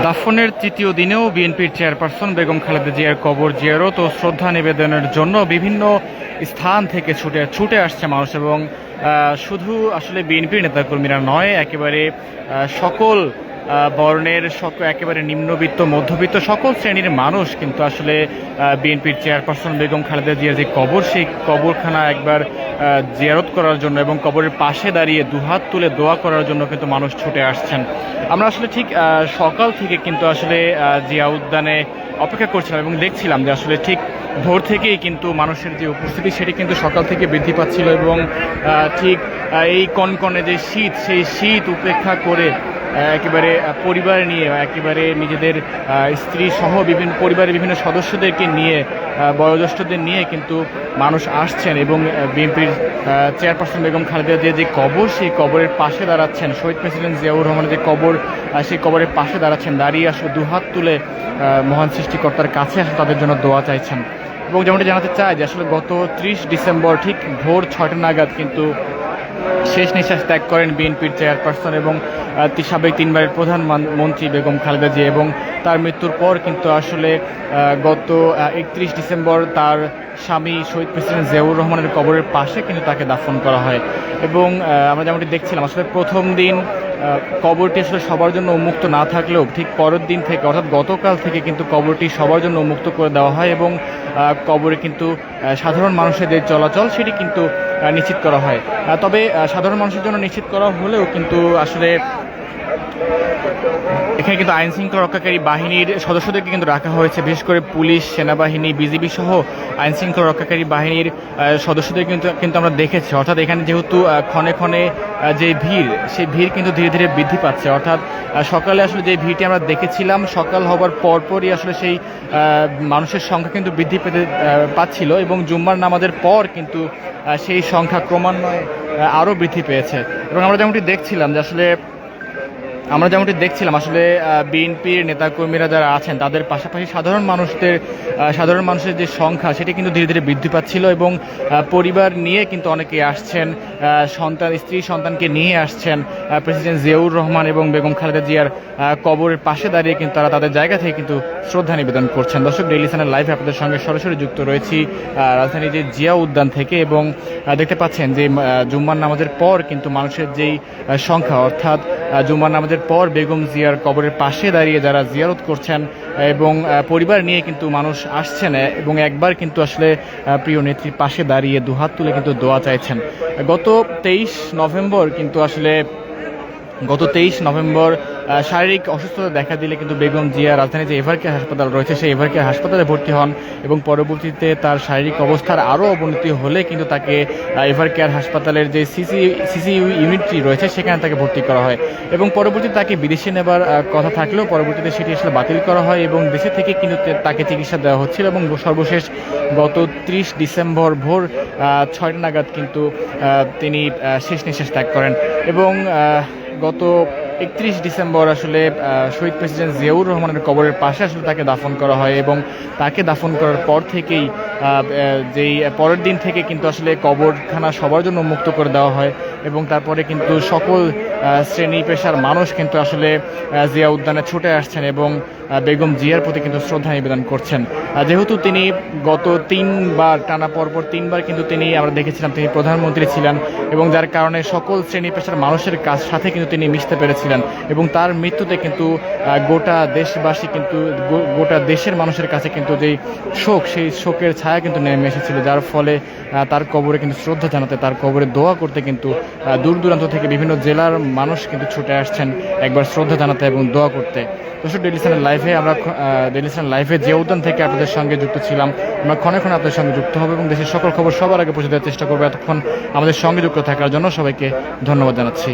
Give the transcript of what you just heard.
দাফনের তৃতীয় দিনেও বিএনপির চেয়ারপারসন বেগম খালেদা জিয়ার কবর জিয়ারত ও শ্রদ্ধা নিবেদনের জন্য বিভিন্ন স্থান থেকে ছুটে আসছে মানুষ। এবং শুধু আসলে বিএনপির নেতাকর্মীরা নয়, একেবারে সকল বর্ণের একেবারে নিম্নবিত্ত মধ্যবিত্ত সকল শ্রেণীর মানুষ কিন্তু আসলে বিএনপির চেয়ারপারসন বেগম খালেদা জিয়ার যে কবর, সেই কবরখানা একবার জিয়ারত করার জন্য এবং কবরের পাশে দাঁড়িয়ে দুহাত তুলে দোয়া করার জন্য কিন্তু মানুষ ছুটে আসছেন। আমরা আসলে ঠিক সকাল থেকে কিন্তু আসলে জিয়া উদ্যানে অপেক্ষা করছিলাম এবং দেখছিলাম যে আসলে ঠিক ভোর থেকেই কিন্তু মানুষের যে উপস্থিতি সেটি কিন্তু সকাল থেকে বৃদ্ধি পাচ্ছিল। এবং ঠিক এই কনকনে যে শীত, সেই শীত উপেক্ষা করে একেবারে পরিবার নিয়ে, একেবারে নিজেদের স্ত্রী সহ পরিবারের বিভিন্ন সদস্যদেরকে নিয়ে, বয়োজ্যেষ্ঠদের নিয়ে কিন্তু মানুষ আসছেন এবং বিএনপির চেয়ারপারসন বেগম খালেদা জিয়ার যে কবর, সেই কবরের পাশে দাঁড়াচ্ছেন। শহীদ প্রেসিডেন্ট জিয়াউর রহমানের যে কবর, সেই কবরের পাশে দাঁড়াচ্ছেন, দাঁড়িয়ে আসলে দুহাত তুলে মহান সৃষ্টিকর্তার কাছে আসলে তাদের জন্য দোয়া চাইছেন। এবং যেমনটি জানাতে চাই যে আসলে গত 30 ডিসেম্বর ঠিক ভোর 6টা নাগাদ কিন্তু শেষ নিঃশ্বাস ত্যাগ করেন বিএনপির চেয়ারপারসন এবং সাবেক 3বারের প্রধানমন্ত্রী বেগম খালেদা জিয়া। এবং তার মৃত্যুর পর কিন্তু আসলে গত 31 ডিসেম্বর তার স্বামী শহীদ প্রেসিডেন্ট জিয়াউর রহমানের কবরের পাশে কিন্তু তাকে দাফন করা হয়। এবং আমরা যেমনটি দেখছিলাম আসলে প্রথম দিন কবরটি আসলে সবার জন্য উন্মুক্ত না থাকলেও ঠিক পরের দিন থেকে অর্থাৎ গতকাল থেকে কিন্তু কবরটি সবার জন্য উন্মুক্ত করে দেওয়া হয় এবং কবরে কিন্তু সাধারণ মানুষের যে চলাচল সেটি কিন্তু নিশ্চিত করা হয়। তবে সাধারণ মানুষের জন্য নিশ্চিত করা হলেও কিন্তু আসলে এখানে কিন্তু আইন শৃঙ্খলা রক্ষাকারী বাহিনীর সদস্যদেরকে কিন্তু রাখা হয়েছে, বিশেষ করে পুলিশ, সেনাবাহিনী, বিজিবি সহ আইন শৃঙ্খলা রক্ষাকারী বাহিনীর সদস্যদের কিন্তু আমরা দেখেছি। অর্থাৎ এখানে যেহেতু ক্ষণে ক্ষণে যে ভিড়, সেই ভিড় কিন্তু ধীরে ধীরে বৃদ্ধি পাচ্ছে। অর্থাৎ সকালে আসলে যে ভিড়টি আমরা দেখেছিলাম, সকাল হবার পরপরই আসলে সেই মানুষের সংখ্যা কিন্তু বৃদ্ধি পেতে পাচ্ছিল এবং জুম্মার নামাজের পর কিন্তু সেই সংখ্যা ক্রমান্বয়ে আরও বৃদ্ধি পেয়েছে। এবং আমরা যেমনটি দেখছিলাম আসলে বিএনপির নেতাকর্মীরা যারা আছেন তাদের পাশাপাশি সাধারণ মানুষের যে সংখ্যা সেটি কিন্তু ধীরে ধীরে বৃদ্ধি পাচ্ছিল এবং পরিবার নিয়ে কিন্তু অনেকে আসছেন, স্ত্রী সন্তানকে নিয়ে আসছেন প্রেসিডেন্ট জিয়াউর রহমান এবং বেগম খালেদা জিয়ার কবরের পাশে দাঁড়িয়ে কিন্তু তারা তাদের জায়গা থেকে কিন্তু শ্রদ্ধা নিবেদন করছেন। দর্শক, ডেইলি চ্যানেল লাইভে আপনাদের সঙ্গে সরাসরি যুক্ত রয়েছি রাজধানীর যে জিয়া উদ্যান থেকে। এবং দেখতে পাচ্ছেন যে জুম্মার নামাজের পর কিন্তু মানুষের যেই সংখ্যা, অর্থাৎ জুম্মার নামাজের পর বেগম জিয়ার কবরের পাশে দাঁড়িয়ে যারা জিয়ারত করছেন এবং পরিবার নিয়ে কিন্তু মানুষ আসছেন এবং একবার কিন্তু আসলে প্রিয় নেত্রীর পাশে দাঁড়িয়ে দুহাত তুলে কিন্তু দোয়া চাইছেন। গত 23 নভেম্বর শারীরিক অসুস্থতা দেখা দিলে কিন্তু বেগম জিয়া রাজধানীর যে এভার কেয়ার হাসপাতাল রয়েছে সেই এভার কেয়ার হাসপাতালে ভর্তি হন এবং পরবর্তীতে তার শারীরিক অবস্থার আরও অবনতি হলে কিন্তু তাকে এভার কেয়ার হাসপাতালের যে সিসি ইউনিটটি রয়েছে সেখানে তাকে ভর্তি করা হয় এবং পরবর্তীতে তাকে বিদেশে নেবার কথা থাকলেও পরবর্তীতে সেটি আসলে বাতিল করা হয় এবং দেশে থেকে কিন্তু তাকে চিকিৎসা দেওয়া হচ্ছিল। এবং সর্বশেষ গত 30 ডিসেম্বর ভোর 6টা নাগাদ কিন্তু তিনি শেষ নিঃশ্বাস ত্যাগ করেন। এবং গত 31 ডিসেম্বর আসলে শহীদ প্রেসিডেন্ট জিয়াউর রহমানের কবরের পাশে আসলে তাকে দাফন করা হয় এবং তাকে দাফন করার পর থেকেই যেই পরের দিন থেকে কিন্তু আসলে কবরখানা সবার জন্য মুক্ত করে দেওয়া হয় এবং তারপরে কিন্তু সকল শ্রেণী পেশার মানুষ কিন্তু আসলে জিয়া উদ্যানে ছুটে আসছেন এবং বেগম জিয়ার প্রতি কিন্তু শ্রদ্ধা নিবেদন করছেন। যেহেতু তিনি গত 3বার টানা পরপর 3বার কিন্তু আমরা দেখেছিলাম তিনি প্রধানমন্ত্রী ছিলেন এবং যার কারণে সকল শ্রেণী পেশার মানুষের সাথে কিন্তু তিনি মিশতে পেরেছিলেন এবং তার মৃত্যুতে কিন্তু গোটা দেশবাসী কিন্তু গোটা দেশের মানুষের কাছে কিন্তু যেই শোক, সেই শোকের ছায়া কিন্তু নেমে এসেছিল, যার ফলে তার কবরে কিন্তু শ্রদ্ধা জানাতে, তার কবরে দোয়া করতে কিন্তু দূর দূরান্ত থেকে বিভিন্ন জেলার মানুষ কিন্তু ছুটে আসছেন একবার শ্রদ্ধা জানাতে এবং দোয়া করতে। দর্শক, ডেইলি চ্যানেল লাইভে জিয়া উদ্যান থেকে আপনাদের সঙ্গে যুক্ত ছিলাম। আমরা ক্ষণে ক্ষণে আপনাদের সঙ্গে যুক্ত হবো এবং দেশের সকল খবর সবার আগে পৌঁছে দেওয়ার চেষ্টা করবো। এতক্ষণ আমাদের সঙ্গে যুক্ত থাকার জন্য সবাইকে ধন্যবাদ জানাচ্ছি।